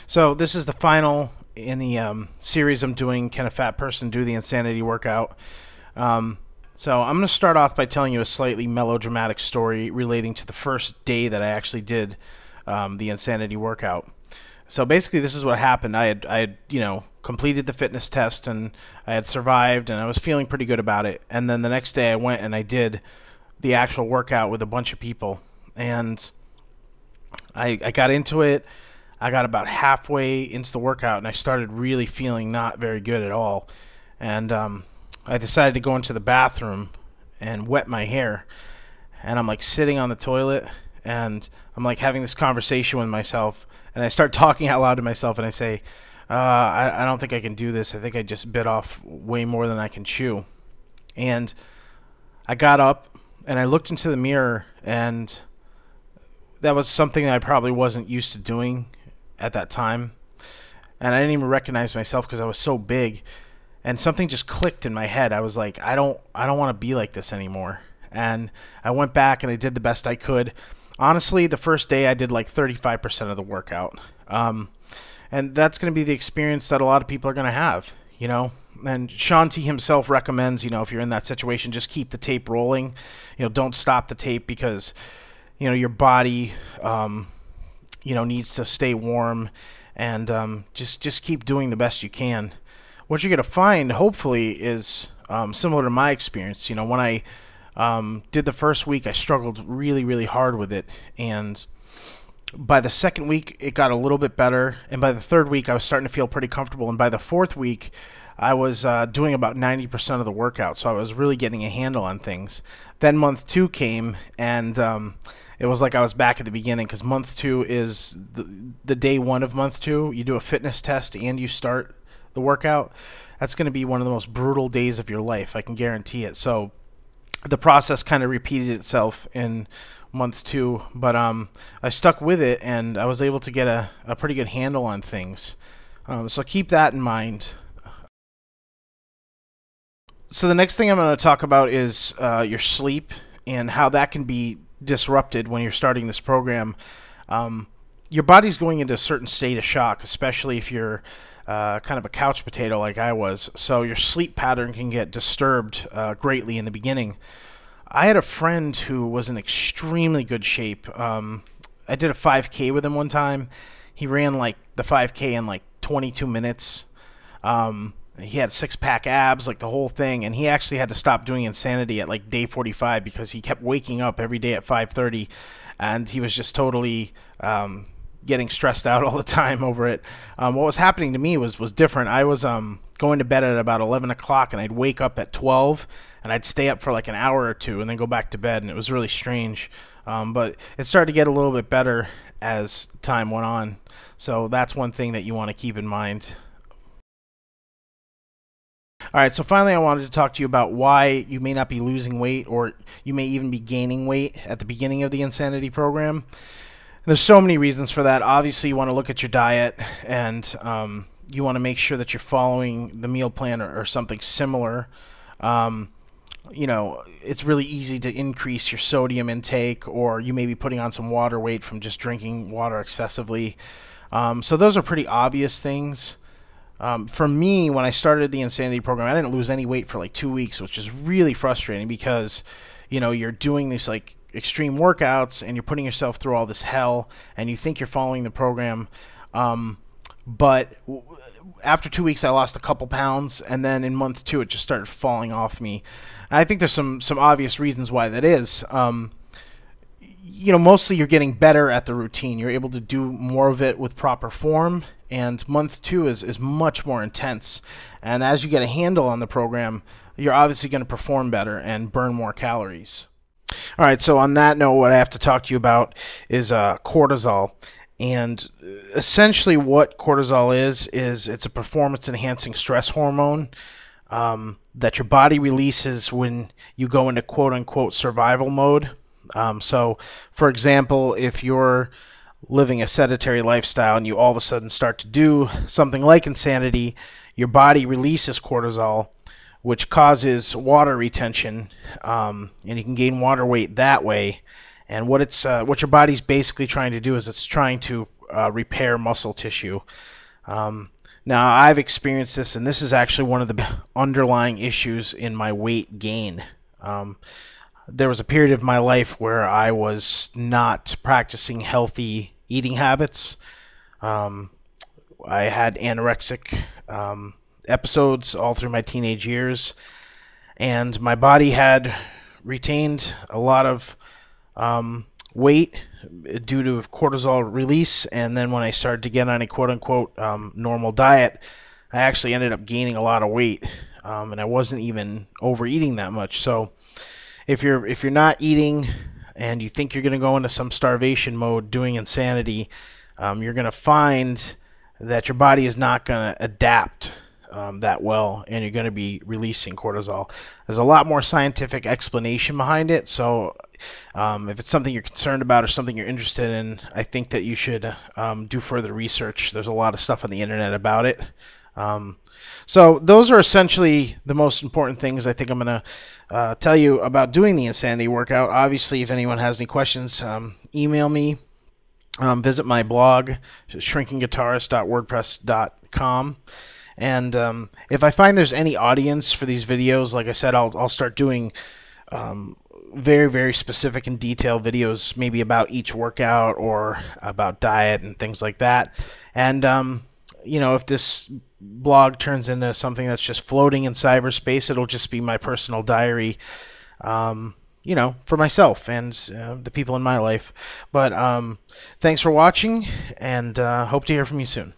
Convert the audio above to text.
So this is the final in the series I'm doing, Can a Fat Person Do the Insanity Workout? So I'm going to start off by telling you a slightly melodramatic story relating to the first day that I actually did the insanity workout. So basically this is what happened. I had completed the fitness test and I had survived and I was feeling pretty good about it. And then the next day I went and I did the actual workout with a bunch of people. And I got into it. I got about halfway into the workout and I started really feeling not very good at all. And I decided to go into the bathroom and wet my hair. And I'm like sitting on the toilet and I'm like having this conversation with myself. And I start talking out loud to myself and I say, I don't think I can do this. I think I just bit off way more than I can chew. And I got up and I looked into the mirror, and that was something that I probably wasn't used to doing at that time. And I didn't even recognize myself because I was so big. And something just clicked in my head. I was like, I don't want to be like this anymore. And I went back and I did the best I could. Honestly, the first day I did like 35% of the workout. And that's going to be the experience that a lot of people are going to have, And Shaun T himself recommends, if you're in that situation, just keep the tape rolling. Don't stop the tape because, your body, needs to stay warm, and just keep doing the best you can. What you're going to find, hopefully, is similar to my experience. When I did the first week, I struggled really, really hard with it, and by the second week, it got a little bit better, and by the third week, I was starting to feel pretty comfortable, and by the fourth week, I was doing about 90% of the workout, so I was really getting a handle on things. Then month 2 came, and it was like I was back at the beginning, because month 2 is the day 1 of month 2. You do a fitness test, and you start the workout. That's going to be one of the most brutal days of your life, I can guarantee it. So the process kind of repeated itself in month 2, but I stuck with it, and I was able to get a pretty good handle on things. So keep that in mind. So the next thing I'm going to talk about is your sleep and how that can be disrupted when you're starting this program. Your body's going into a certain state of shock, especially if you're kind of a couch potato like I was. So your sleep pattern can get disturbed greatly in the beginning. I had a friend who was in extremely good shape. I did a 5K with him one time. He ran like the 5K in like 22 minutes. He had 6-pack abs, like the whole thing, and he actually had to stop doing insanity at like day 45 because he kept waking up every day at 5:30, and he was just totally getting stressed out all the time over it. What was happening to me was different. I was going to bed at about 11 o'clock, and I'd wake up at 12, and I'd stay up for like an hour or two and then go back to bed, and it was really strange. But it started to get a little bit better as time went on. So that's one thing that you want to keep in mind. All right, so finally I wanted to talk to you about why you may not be losing weight, or you may even be gaining weight at the beginning of the insanity program. There's so many reasons for that. Obviously, you want to look at your diet, and you want to make sure that you're following the meal plan or something similar. It's really easy to increase your sodium intake, or you may be putting on some water weight from just drinking water excessively. So those are pretty obvious things. For me, when I started the insanity program, I didn't lose any weight for like 2 weeks, which is really frustrating because, you're doing these like extreme workouts and you're putting yourself through all this hell and you think you're following the program. But after 2 weeks, I lost a couple pounds, and then in month 2, it just started falling off me. And I think there's some obvious reasons why that is. Mostly you're getting better at the routine. You're able to do more of it with proper form, and month 2 is much more intense. And as you get a handle on the program, you're obviously going to perform better and burn more calories. All right, so on that note, what I have to talk to you about is cortisol. And essentially what cortisol is it's a performance-enhancing stress hormone that your body releases when you go into quote-unquote survival mode. So, for example, if you're living a sedentary lifestyle and you all of a sudden start to do something like insanity, your body releases cortisol, which causes water retention, and you can gain water weight that way. And what your body's basically trying to do is it's trying to repair muscle tissue. Now, I've experienced this, and this is actually one of the underlying issues in my weight gain. There was a period of my life where I was not practicing healthy eating habits. I had anorexic episodes all through my teenage years, and my body had retained a lot of weight due to cortisol release. And then when I started to get on a quote-unquote normal diet, I actually ended up gaining a lot of weight, and I wasn't even overeating that much. So if you're not eating and you think you're going to go into some starvation mode doing insanity, you're going to find that your body is not going to adapt that well, and you're going to be releasing cortisol. There's a lot more scientific explanation behind it, so if it's something you're concerned about or something you're interested in, I think that you should do further research. There's a lot of stuff on the internet about it. So those are essentially the most important things I think I'm going to tell you about doing the insanity workout. Obviously, if anyone has any questions, email me. Visit my blog, shrinkingguitarist.wordpress.com. And if I find there's any audience for these videos, like I said, I'll start doing very, very specific and detailed videos, maybe about each workout or about diet and things like that. And you know, if this blog turns into something that's just floating in cyberspace, it'll just be my personal diary, you know, for myself and the people in my life. But thanks for watching, and hope to hear from you soon.